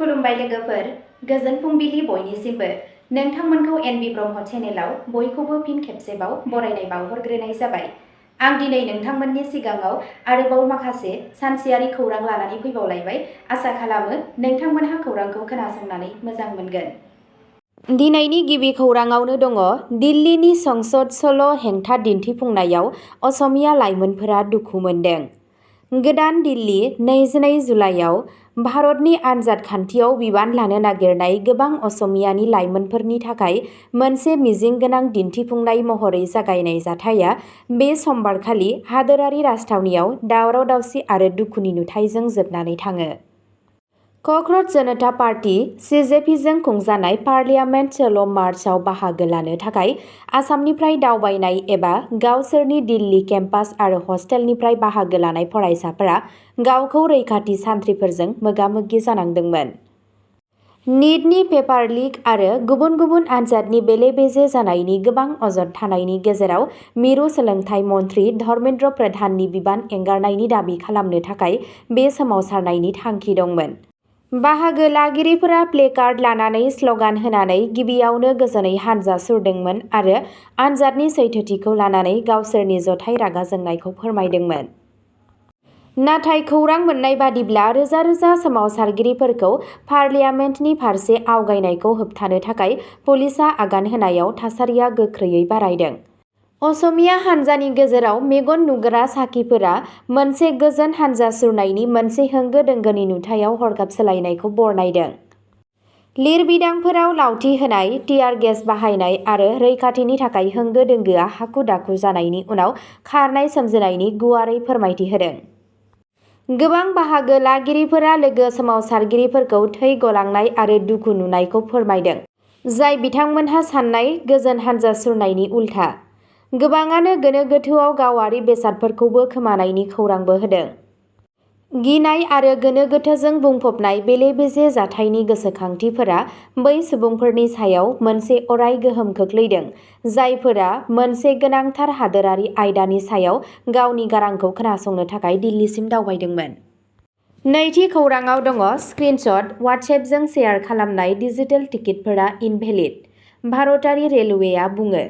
खुलुमबाय लोगोफोर, गोजोन फुंबिलि बयनिसिमबो। नोंथांमोनखौ एनबि ब्रह्म चेनेलाव बयखौबो फिन खेबसेबाव बरायनाय बावहरग्रोनाय जाबाय। आं दिनै नोंथांमोननि सिगाङाव आरोबाव माखासे सानसेयारि खौरां लानानै फैबावलायबाय। आसा खालामो नोंथांमोनहा खौरांखौ खोनासंनानै मोजां मोनगोन। दिनैनि गिबि खौराङावनो दङ दिल्लीनि संसद सल' हेंथा दिन्थिफुंनायाव असमिया लाइमोनफोरा दुखु मोन्दों। गोदान दिल्ली, 22 जुलाइयाव भारतनि आनजाद खान्थियाव बिबान लानो नागिरनाय गोबां असमियानि लाइमोनफोरनि थाखाय मोनसे मिजिंगोनां दिन्थिफुंनाय महरै जागायनाय जाथाया बे समबारखालि हादोरारि राजथावनियाव दावराव-दावसि आरो दुखुनि नुथायजों जोबनानै थाङो। क'क्राझ जनता पार्टी (CJP) जों खुंजानाय पार्लियामेन्ट सल' मार्चआव बाहागो लानो थाखाय आसामनिफ्राय दावबायनाय एबा गावसोरनि दिल्ली केम्पास आरो हस्टेलनिफ्राय बाहागो लानाय फरायसाफोरा गावखौ रैखाथि सान्थ्रिफोरजों मोगा-मोगि जानांदोंमोन। निटनि पेपार लिक आरो गुबुन गुबुन आनजादनि बेले-बेजे जानायनि गोबां अजद थानायनि गेजेराव मिरु सोलोंथाइ मन्थ्रि धर्मेन्द्र प्रधाननि बिबान एंगारनायनि दाबि खालामनो थाखाय बे सोमावसारनायनि थांखि दंमोन। बाहागो लागिरिफोरा प्लेकार्ड लानानै स्ल'गान होनानै गिबियावनो गोजोनै हानजा सुरदोंमोन आरो आनजादनि सैथोथिखौ लानानै गावसोरनि जथाय रागा जोंनायखौ फोरमायदोंमोन। नाथाय खौरां मोन्नाय बादिब्ला रोजा रोजा सोमावसारगिरिफोरखौ पार्लियामेन्टनि फारसे आवगायनायखौ होबथानो थाखाय पुलिसआ आगान होनायाव थासारिया गोख्रैयै बारायदों। असमिया हानजानि गेजेराव मेगन नुग्रा साखिफोरा मोनसे गोजोन हानजा सुरनायनि मोनसे होंगो-दोंगोनि नुथायाव हरखाब सोलायनायखौ बरनायदों। लिरबिदांफोराव लावथि होनाय, टियार गेस बाहायनाय आरो रैखाथिनि थाखाय होंगो-दोंगोआ हाखु-दाखु जानायनि उनाव खारनाय सोमजिनायनि गुवारै फोरमायथि होदों। गोबां बाहागो लागिरिफोरा लोगो सोमावसारगिरिफोरखौ थै गलांनाय आरो दुखु नुनायखौ फोरमायदों, जाय बिथांमोनहा सान्नाय गोजोन हानजा सुरनायनि उल्था। गोबाङानो गोनो-गोथोआव गावारि बेसादफोरखौबो खोमानायनि खौरांबो होदों। गिनाय आरो गोनो-गोथोजों बुंफबनाय बेले-बेजे जाथायनि गोसोखांथिफोरा बै सुबुंफोरनि सायाव मोनसे अराय गोहोम खोख्लैदों, जायफोरा मोनसे गोनांथार हादोरारि आयदानि सायाव गावनि गारांखौ खोनासंनो थाखाय दिल्लीसिम दावबायदोंमोन। नैथि खौराङाव दङ स्क्रिनशट, वाट्सएपजों शेयार खालामनाय डिजिटेल टिकेटफोरा इनभेलिड, भारतारि रेलवेआ बुङो।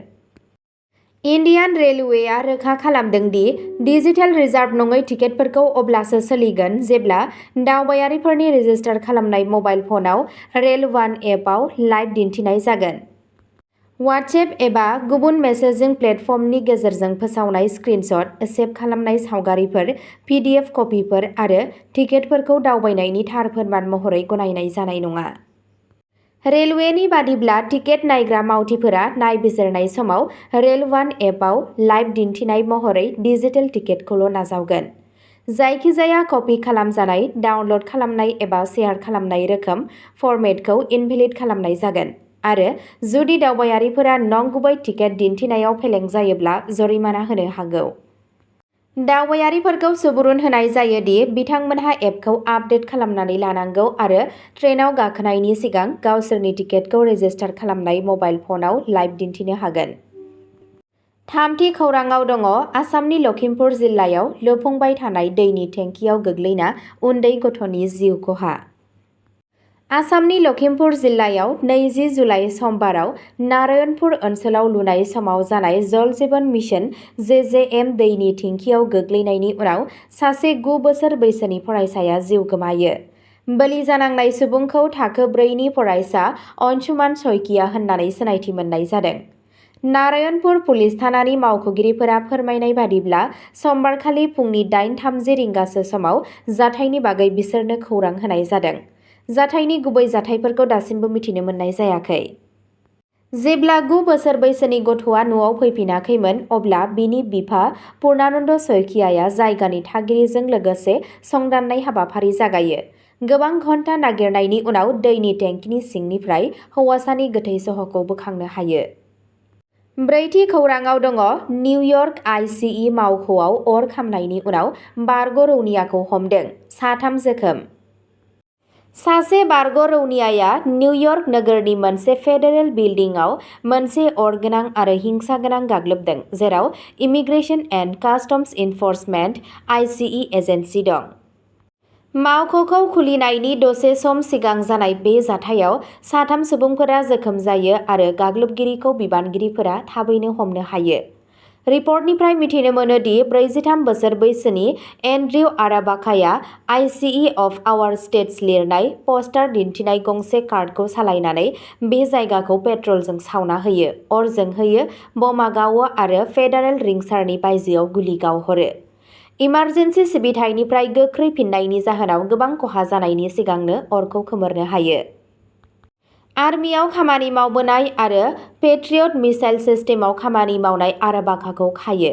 इन्डियान रेलवेआ रोखा खालामदों दि डिजिटेल रिजार्भ नङै टिकेटफोरखौ अब्लासो सोलिगोन जेब्ला दावबायारिफोरनि रेजिस्टार खालामनाय मबाइल फनाव रेल-1 एपआव लाइभ दिन्थिनाय जागोन। वाट्सएप एबा गुबुन मेसेजिं प्लेटफर्मनि गेजेरजों फोसावनाय स्क्रिनशट, सेभ खालामनाय सावगारिफोर, PDF कपिफोर आरो टिकेटफोरखौ दावबायनायनि थार फोरमान महरै गनायनाय जानाय नङा। रेलवेनि बादिब्ला टिकेट नायग्रा मावथिफोरा नायबिजिरनाय समाव रेल-1 एपआव लाइभ दिन्थिनाय महरै डिजिटेल टिकेटखौल' नाजावगोन। जायखिजाया कपि खालामजानाय, डाउनल'ड खालामनाय एबा शेयार खालामनाय रोखोम फर्मेटखौ इनभेलिड खालामनाय जागोन आरो जुदि दावबायारिफोरा नंगुबै टिकेट दिन्थिनायाव फेलें जायोब्ला जरिमाना होनो हागौ। दावबायारिफोरखौ सुबुरुन होनाय जायो दि बिथांमोनहा एपखौ आपडेट खालामनानै लानांगौ आरो ट्रेनआव गाखोनायनि सिगां गावसोरनि टिकेटखौ रेजिस्टार खालामनाय मबाइल फनाव लाइभ दिन्थिनो हागोन। थामथि खौराङाव दङ आसामनि लखिमपुर जिल्लायाव लुफुंबाय थानाय दैनि टेंकियाव गोग्लैना उन्दै गथ'नि जिउ खहा। आसामनि लखिमपुर जिल्लायाव 20 जुलाइ समबाराव नारायणपुर ओनसोलाव लुनाय समाव जानाय जल जीवन मिशन (JJM) दैनि टेंकियाव गोग्लैनायनि उनाव सासे 9 बोसोर बैसोनि फरायसाया जिउ गोमायो। बोलि जानांनाय सुबुंखौ थाखो 4 नि फरायसा अंशुमान शइकिया होननानै सिनायथि मोननाय जादों। नारायणपुर पुलिस थानानि मावख'गिरिफोरा फोरमायनाय बादिब्ला समबारखालि फुंनि 8:30 रिंगासो समाव जाथायनि बागै बिसोरनो खौरां होनाय जादों। जाथायनि गुबै जाथायफोरखौ दासिमबो मिथिनो मोननाय जायाखै। जेब्ला 9 बोसोर बैसोनि गथ'आ न'आव फैफिनाखैमोन, अब्ला बिनि बिफा पुर्णानन्द शइकियाया जायगानि थागिरिजों लोगोसे संदाननाय हाबाफारि जागायो। गोबां घन्टा नागिरनायनि उनाव दैनि टेंकिनि सिंनिफ्राय हौवासानि गोथै सह'खौ बोखांनो हायो। ब्रैथि खौराङाव दङ निउयर्क ICE मावख'आव अर खामनायनि उनाव बारग' रौनियाखौ हमदों, 3 जोखोम। सासे बारग' रौनियाया निउयर्क नोगोरनि मोनसे फेडारेल बिल्डिंआव मोनसे अरगोनां आरो हिंसागोनां गाग्लोबदों, जेराव इमिग्रेशन एन्ड कास्टम्स इनफोर्समेन्ट (ICE) एजेन्सि दं। मावख'खौ खुलिनायनि दसे सम सिगां जानाय बे जाथायाव 3 सुबुंफोरा जोखोम जायो आरो गाग्लोबगिरिखौ बिबानगिरिफोरा थाबैनो हमनो हायो। रिपर्टनिफ्राय मिथिनो मोनो दि 43 बोसोर बैसोनि एन्ड्रिउ आराबाकाया आइसिइ अफ आवार स्टेट्स लिरनाय पस्टार दिन्थिनाय गंसे कार्डखौ सालायनानै बे जायगाखौ पेट्रलजों सावना होयो, अर जोंहोयो, बमा गावो आरो फेडारेल रिंसारनि बायजोआव गुलि गावहरो। इमारजेन्सि सिबिथायनिफ्राय गोख्रै फिननायनि जाहोनाव गोबां खहा जानायनि सिगांनो अरखौ खोमोरनो हायो। आर्मियाव खामानि मावबोनाय आरो पेट्रियट मिसाइल सिस्टेमाव खामानि मावनाय आराबाकाखौ खायो।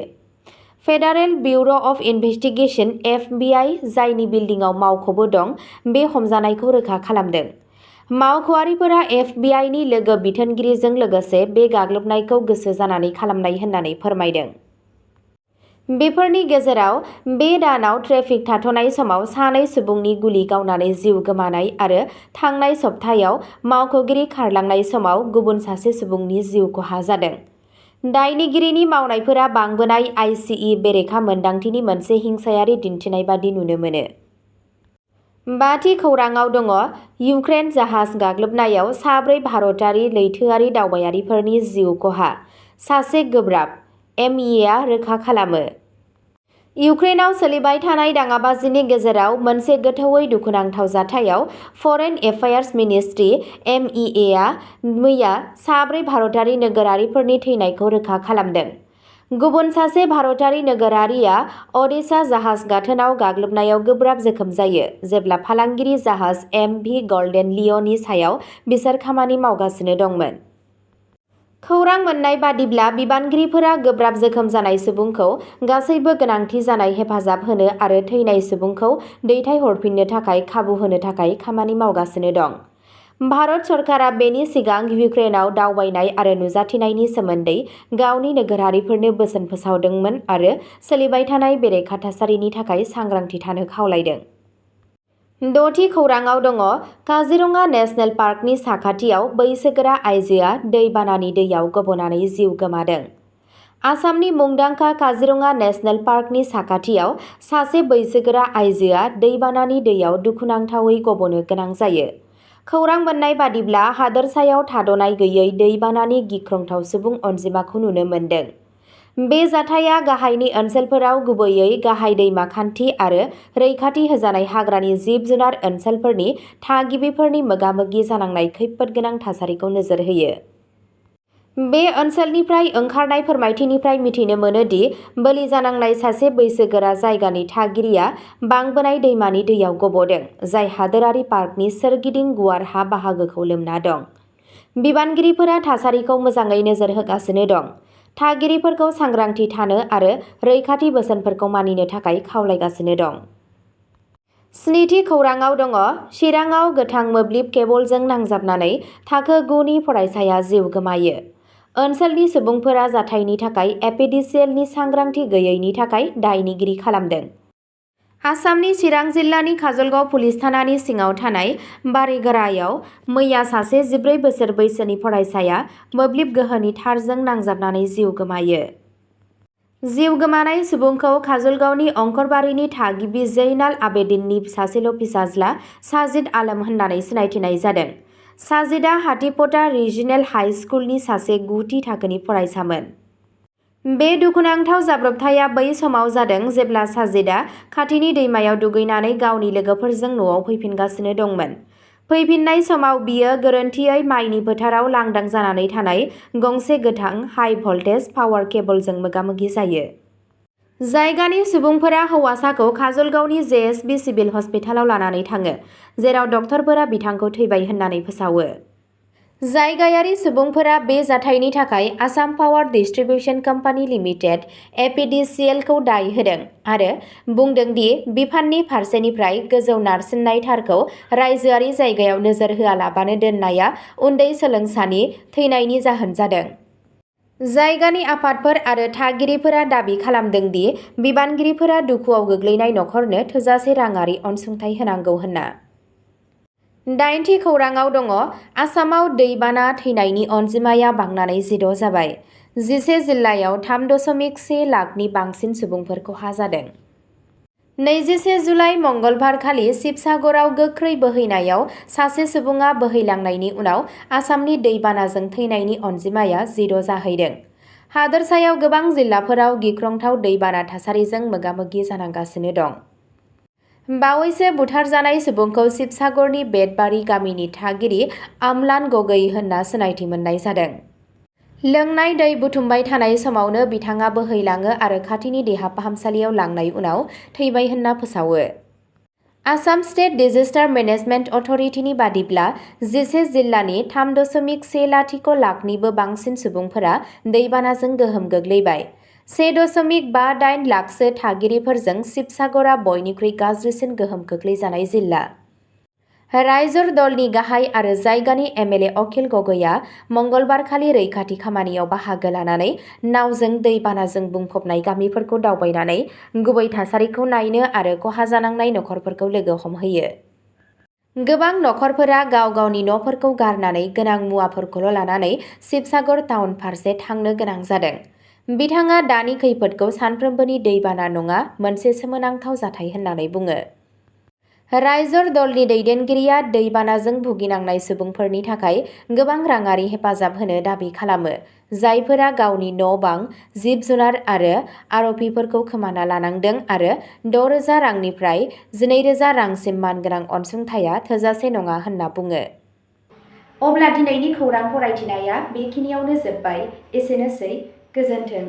फेडारेल बिउर' अफ इनभेस्टिगेशन (FBI), जायनि बिल्डिंआव मावख'बो दं, बे हमजानायखौ रोखा खालामदों। मावख'आरिफोरा FBI नि लोगो बिथोनगिरिजों लोगोसे बे गाग्लोबनायखौ गोसो जानानै खालामनाय होननानै फोरमायदों। बेफोरनि गेजेराव बे दानाव ट्रेफिक थाथ'नाय समाव 2 सुबुंनि गुलि गावनानै जिउ गोमानाय आरो थांनाय सप्तायाव मावख'गिरि खारलांनाय समाव गुबुन सासे सुबुंनि जिउ खहा जादों। दायनिगिरिनि मावनायफोरा बांबोनाय आइसिइ बेरेखा मोनदांथिनि मोनसे हिंसायारि दिन्थिनाय बादि नुनो मोनो। 5थि खौरांआव दङ इउक्रेन जाहाज गाग्लोबनायाव 4 भारतारि लैथोआरि दावबायारिफोरनि जिउ खहा, सासे गोब्राब, एमइएआ रोखा खालामो। इउक्रेनाव सोलिबाय थानाय दाङाबाजिनि गेजेराव मोनसे गोथौवै दुखुनांथाव जाथायाव फरेन एफेयार्स मिनिस्ट्रि (एमइएआ) मैया 4 भारतारि नोगोरारिफोरनि थैनायखौ रोखा खालामदों। गुबुन सासे भारतारि नोगोरारिया अडेशा जाहाज गथ'नआव गाग्लोबनायाव गोब्राब जोखोम जायो, जेब्ला फालांगिरि जाहाज एमभि गल्डेन लिअ'नि सायाव बिसोर खामानि मावगासिनो दंमोन। खौरां मोन्नाय बादिब्ला बिबानगिरिफोरा गोब्राब जोखोम जानाय सुबुंखौ गासैबो गोनांथि जानाय हेफाजाब होनो आरो थैनाय सुबुंखौ दैथायहरफिननो थाखाय खाबु होनो थाखाय खामानि मावगासिनो दं। भारत सरकारा बेनि सिगां इउक्रेनाव दावबायनाय आरो नुजाथिनायनि सोमोन्दै गावनि नोगोरारिफोरनो बोसोन फोसावदोंमोन आरो सोलिबाय थानाय बेरेखा थासारिनि थाखाय सांग्रांथि थानो खावलायदों। 6थि खौरांआव दङ काजिरङा नेशनेल पार्कनि साखाथियाव बैसोगोरा आइजोआ दैबानानि दैयाव गब'नानै जिउ गोमादों। आसामनि मुंदांखा काजिरङा नेशनेल पार्कनि साखाथियाव सासे बैसोगोरा आइजोआ दैबानानि दैयाव दुखुनांथावै गब'नो गोनां जायो। खौरां मोन्नाय बादिब्ला हादोरसायाव थाद'नाय गैयै दैबानानि गिख्रंथाव सुबुं अनजिमाखौ नुनो मोन्दों। बे जाथाया गाहायनि ओनसोलफोराव गुबैयै गाहाय दैमा खान्थि आरो रैखाथि होजानाय हाग्रानि जिब-जुनार ओनसोलफोरनि थागिबिफोरनि मोगा-मोगि जानांनाय खैफोदगोनां थासारिखौ नोजोर होयो। बे ओनसोलनिफ्राय ओंखारनाय फोरमायथिनिफ्राय मिथिनो मोनो दि बोलि जानांनाय सासे बैसोगोरा जायगानि थागिरिया बांबोनाय दैमानि दैयाव गब'दों, जाय हादोरारि पार्कनि सोरगिदिं गुवार हा बाहागोखौ लोमना दं। बिबानगिरिफोरा थासारिखौ मोजाङै नोजोर होगासिनो दं, थागिरिफोरखौ सांग्रांथि थानो आरो रैखाथि बोसोनफोरखौ मानिनो थाखाय खावलायगासिनो दं। 7थि खौरांआव दङ चिराङाव गोथां मोब्लिब केबलजों नांजाबनानै थाखो 9 नि फरायसाया जिउ गोमायो। ओनसोलनि सुबुंफोरा जाथायनि थाखाय एपिडिसिएलनि सांग्रांथि गैयैनि थाखाय दायनिगिरि खालामदों। आसामनि चिरां जिल्लानि काजलगाव पुलिस थानानि सिङाव थानाय बारेगोरायाव मैया सासे 14 बोसोर बैसोनि फरायसाया मोब्लिब गोहोनि तारजों नांजाबनानै जिउ गोमायो। जिउ गोमानाय सुबुंखौ काजलगावनि अंकरबारिनि थागिबि जैनाल आबेदिननि सासेल' फिसाज्ला साजिद आलम होननानै सिनायथिनाय जादों। साजिदआ हाथिपटा रिजिनेल हाइ स्कुलनि सासे 9थि थाखोनि फरायसामोन। बे दुखुनांथाव जाब्रबथाया बै समाव जादों जेब्ला साजिदआ खाथिनि दैमायाव दुगैनानै गावनि लोगोफोरजों न'आव फैफिनगासिनो दंमोन। फैफिननाय समाव बियो गोरोन्थियै माइनि फोथाराव लांदां जानानै थानाय गंसे गोथां हाइ भल्टेज पावार केबलजों मोगा-मोगि जायो। जायगानि सुबुंफोरा हौवासाखौ काजलगावनि जेएसबि सिभिल हस्पिटालाव लानानै थाङो, जेराव डक्टरफोरा बिथांखौ थैबाय होननानै फोसावो। जायगायारि सुबुंफोरा बे जाथायनि थाखाय आसाम पावार डिस्ट्रिबिउशन कम्पानि लिमिटेड (एपिडिसिएल)खौ दाय होदों आरो बुंदों दि बिफाननि फारसेनिफ्राय गोजौ नारसिननाय थारखौ रायजोआरि जायगायाव नोजोर होआलाबानो दोननाया उन्दै सोलोंसानि थैनायनि जाहोन जादों। जायगानि आफादफोर आरो थागिरिफोरा दाबि खालामदों दि बिबानगिरिफोरा दुखुआव गोग्लैनाय नखरनो थोजासे राङारि अनसुंथाइ होनांगौ होनना। 8थि खौरांआव दङ आसामाव दैबाना थैनायनि अनजिमाया बांनानै 16 जाबाय। 11 जिल्लायाव 3.1 लाखनि बांसिन सुबुंफोर खहा जादों। 21 जुलाइ मंगलबारखालि शिबसागराव गोख्रै बोहैनायाव सासे सुबुङा बोहैलांनायनि उनाव आसामनि दैबानाजों थैनायनि अनजिमाया 0 जाहैदों। हादोरसायाव गोबां जिल्लाफोराव गिख्रंथाव दैबाना थासारिजों मोगा-मोगि जानांगासिनो दं। बावैसो बुथारजानाय सुबुंखौ शिबसागरनि बेदबारि गामिनि थागिरि आमलान गगৈ होनना सिनायथि मोननाय जादों। लोंनाय दै बुथुमबाय थानाय समावनो बिथाङा बोहैलाङो आरो खाथिनि देहा फाहामसालियाव लांनाय उनाव थैबाय होनना फोसावो। आसाम स्टेट डिजेस्टार मेनेजमेन्ट अथ'रिटिनि बादिब्ला 11 जिल्लानि 3.10 लाखनिबो बांसिन सुबुंफोरा दैबानाजों गोहोम गोग्लैबाय। 1.58 लाखसो थागिरिफोरजों शिबसागरा बयनिख्रुइ गाज्रिसिन गोहोम खोख्लैजानाय जिल्ला। राइजर दलनि गाहाय आरो जायगानि एमएलए अखिल गगैआ मंगलबारखालि रैखाथि खामानियाव बाहागो लानानै नावजों दैबानाजों बुंफबनाय गामिफोरखौ दावबायनानै गुबै थासारिखौ नायनो आरो खहा जानांनाय नखरफोरखौ लोगो हमहैयो। गोबां नखरफोरा गाव गावनि न'फोरखौ गारनानै गोनां मुवाफोरखौल' लानानै शिबसागर टाउन फारसे थांनो गोनां जादों। बिथाङा दानि खैफोदखौ सानफ्रोमबोनि दैबाना नङा, मोनसे सोमोनांथाव जाथाय होननानै बुङो। राइजर दलनि दैदेनगिरिया दैबानाजों भुगिनांनाय सुबुंफोरनि थाखाय गोबां राङारि हेफाजाब होनो दाबि खालामो, जायफोरा गावनि न'-बां, जिब-जुनार आरो आर'पिफोरखौ खोमाना लानांदों आरो 6,000 रांनिफ्राय 12,000 रांसिम मानगोनां अनसुंथाइआ थोजासे नङा होनना बुङो। अब्ला दिनैनि खौरां फरायथिनाया बेखिनियावनो जोबबाय। एसेनोसै, गोजोन्थों।